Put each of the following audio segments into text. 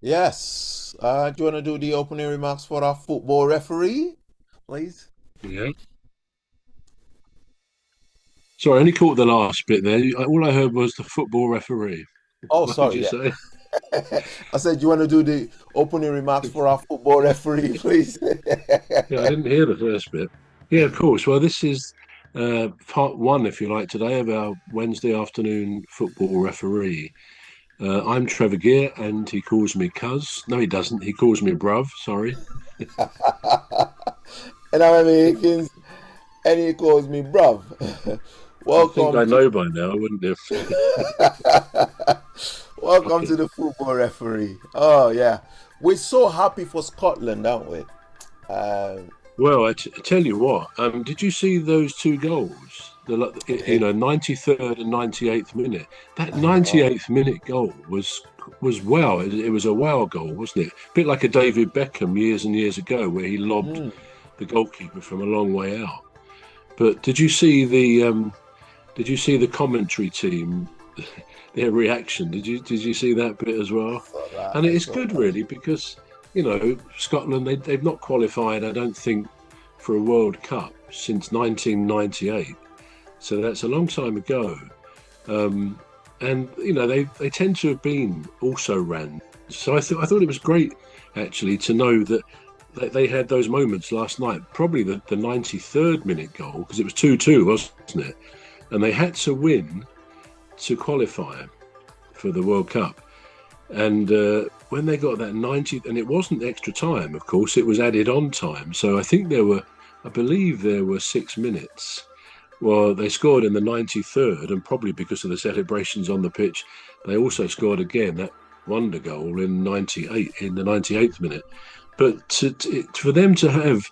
Yes. Do you want to do the opening remarks for our football referee, please? Yeah. Sorry, I only caught the last bit there. All I heard was the football referee. Oh, What did sorry. you Yeah. say? I said, do you want to do the opening remarks for our football referee, please? Yeah, I didn't hear the first bit. Yeah, of course. Well, this is part one, if you like, today of our Wednesday afternoon football referee. I'm Trevor Gear, and he calls me Cuz. No, he doesn't. He calls me Bruv. Sorry. And I'm Emmy Hikins, and he calls me bruv. I think Welcome I to know by now, wouldn't you? welcome Okay. to the football referee. Oh yeah, we're so happy for Scotland, aren't we? Um, Well, I tell you what. Did you see those two goals? did 93rd and 98th minute. That I know? 98th minute goal was wow. It was a wow goal, wasn't it? A bit like a David Beckham years and years ago, where he lobbed Mm. the goalkeeper from a long way out. But did you see the commentary team, their reaction? Did you see that bit as I well? saw that. And I it's saw good, that. really, because Scotland they've not qualified, I don't think, for a World Cup since 1998. So that's a long time ago. Um, and they tend to have been also ran. So I thought it was great actually to know that they had those moments last night. Probably the 93rd minute goal, because it was 2-2, wasn't it? And they had to win to qualify for the World Cup. And when they got that 90th, and it wasn't extra time, of course, it was added on time. So I believe there were 6 minutes. Well, they scored in the 93rd, and probably because of the celebrations on the pitch, they also scored again that wonder goal in 98 in the 98th minute. But for them to have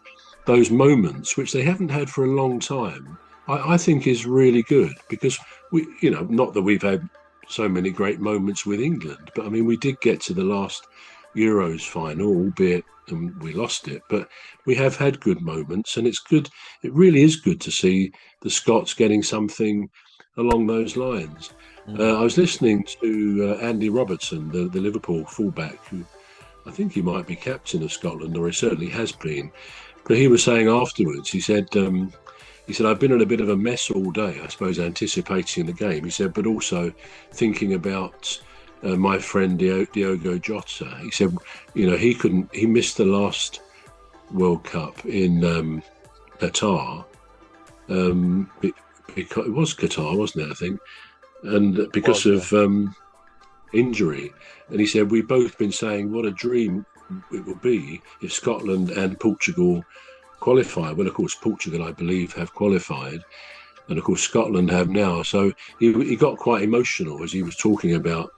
those moments, which they haven't had for a long time, I think is really good because not that we've had so many great moments with England, but I mean, we did get to the last Euros final, albeit we lost it, but we have had good moments, and it's good. It really is good to see the Scots getting something along those lines. Mm. I was listening to Andy Robertson, the Liverpool fullback, who I think he might be captain of Scotland, or he certainly has been. But he was saying afterwards, he said, I've been in a bit of a mess all day, I suppose, anticipating the game. He said, but also thinking about my friend Diogo Jota. He said, he missed the last World Cup in Qatar. Because it was Qatar, wasn't it? I think, and because Was yeah. of injury. And he said, we've both been saying what a dream it would be if Scotland and Portugal qualify. Well, of course, Portugal, I believe, have qualified. And of course, Scotland have now. So he got quite emotional as he was talking about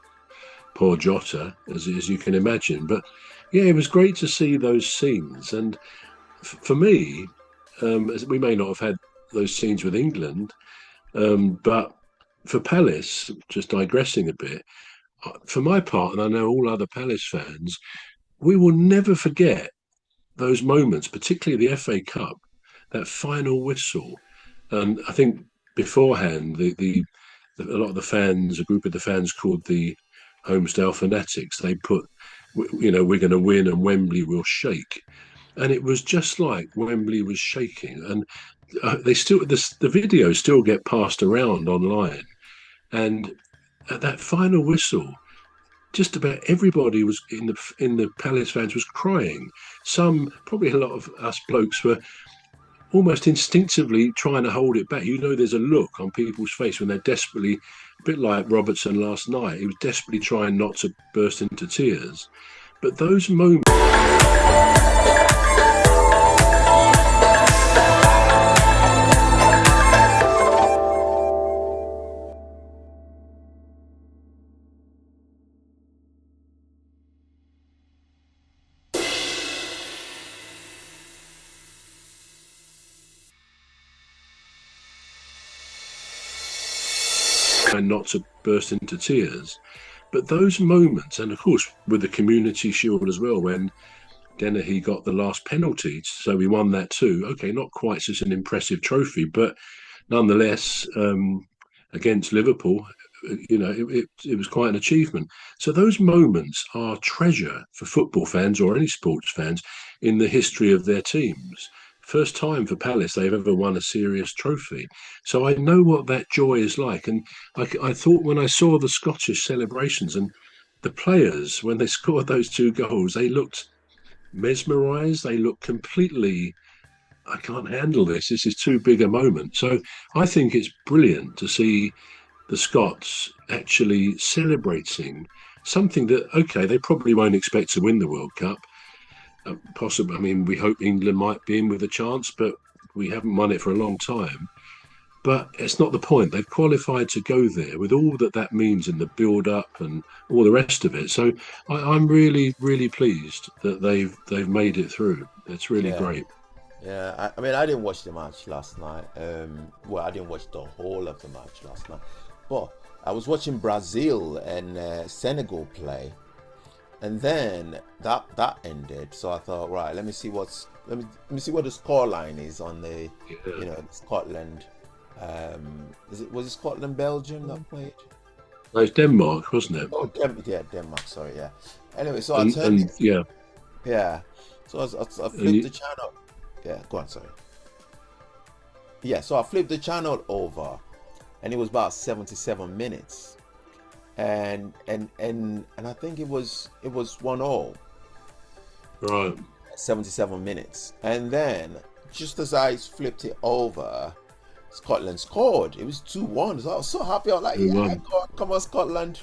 poor Jota, as you can imagine. But yeah, it was great to see those scenes. And for me, as we may not have had those scenes with England, but for Palace, just digressing a bit, for my part, and I know all other Palace fans, we will never forget those moments, particularly the FA Cup, that final whistle. And I think beforehand, a lot of the fans, a group of the fans called the Homestyle Fanatics, they put, we're going to win and Wembley will shake. And it was just like Wembley was shaking. And the videos still get passed around online. And at that final whistle, just about everybody was in the Palace fans was crying. Some, probably a lot of us blokes, were almost instinctively trying to hold it back. There's a look on people's face when they're desperately, a bit like Robertson last night. He was desperately trying not to burst into tears. But those moments trying not to burst into tears. But those moments, and of course with the Community Shield as well, when Dennehy got the last penalty, so we won that too. Okay, not quite such an impressive trophy, but nonetheless, against Liverpool, it was quite an achievement. So those moments are treasure for football fans or any sports fans in the history of their teams. First time for Palace they've ever won a serious trophy. So I know what that joy is like. And I thought when I saw the Scottish celebrations and the players, when they scored those two goals, they looked mesmerised. They looked completely, I can't handle this. This is too big a moment. So I think it's brilliant to see the Scots actually celebrating something that, okay, they probably won't expect to win the World Cup. Possibly, I mean, we hope England might be in with a chance, but we haven't won it for a long time. But it's not the point. They've qualified to go there with all that means in the build-up and all the rest of it. So I'm really, really pleased that they've made it through. It's really great. Yeah, I mean, I didn't watch the match last night. Well, I didn't watch the whole of the match last night, but I was watching Brazil and Senegal play, and then that ended. So I thought, right, let me see what the scoreline is on the Scotland. Was it Scotland Belgium that played? No, it's Denmark, wasn't it? Oh, Denmark. Sorry, yeah. Anyway, so I turned. Yeah. So I flipped the channel. Yeah, go on, sorry. Yeah, so I flipped the channel over, and it was about 77 minutes, and I think it was 1-0. Right. 77 minutes, and then just as I flipped it over, Scotland scored. It was 2-1. So I was so happy. I was like, yeah, come on, Scotland.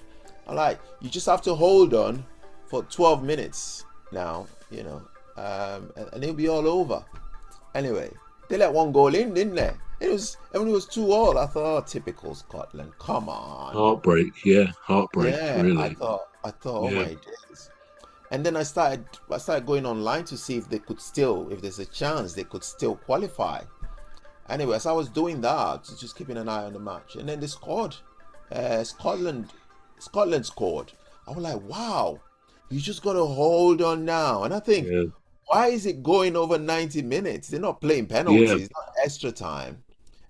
I'm like, you just have to hold on for 12 minutes now, and it'll be all over. Anyway, they let one goal in, didn't they? It was 2-2. I thought, oh, typical Scotland. Come on. Heartbreak, really. I thought, oh my days. And then I started going online to see if there's a chance they could still qualify. Anyway, as I was doing that, just keeping an eye on the match, and then they scored. Scotland scored. I was like, wow, you just got to hold on now. And I think, why is it going over 90 minutes? They're not playing penalties, not extra time.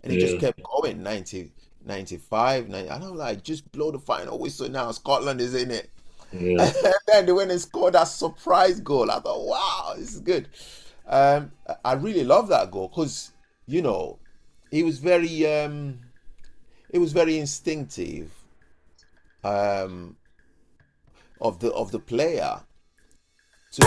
And it just kept going, 90, 95, 90. And I'm like, just blow the final whistle now. Scotland is in it. Yeah. And then they went and scored that surprise goal. I thought, wow, this is good. I really love that goal because, it was very instinctive of the player to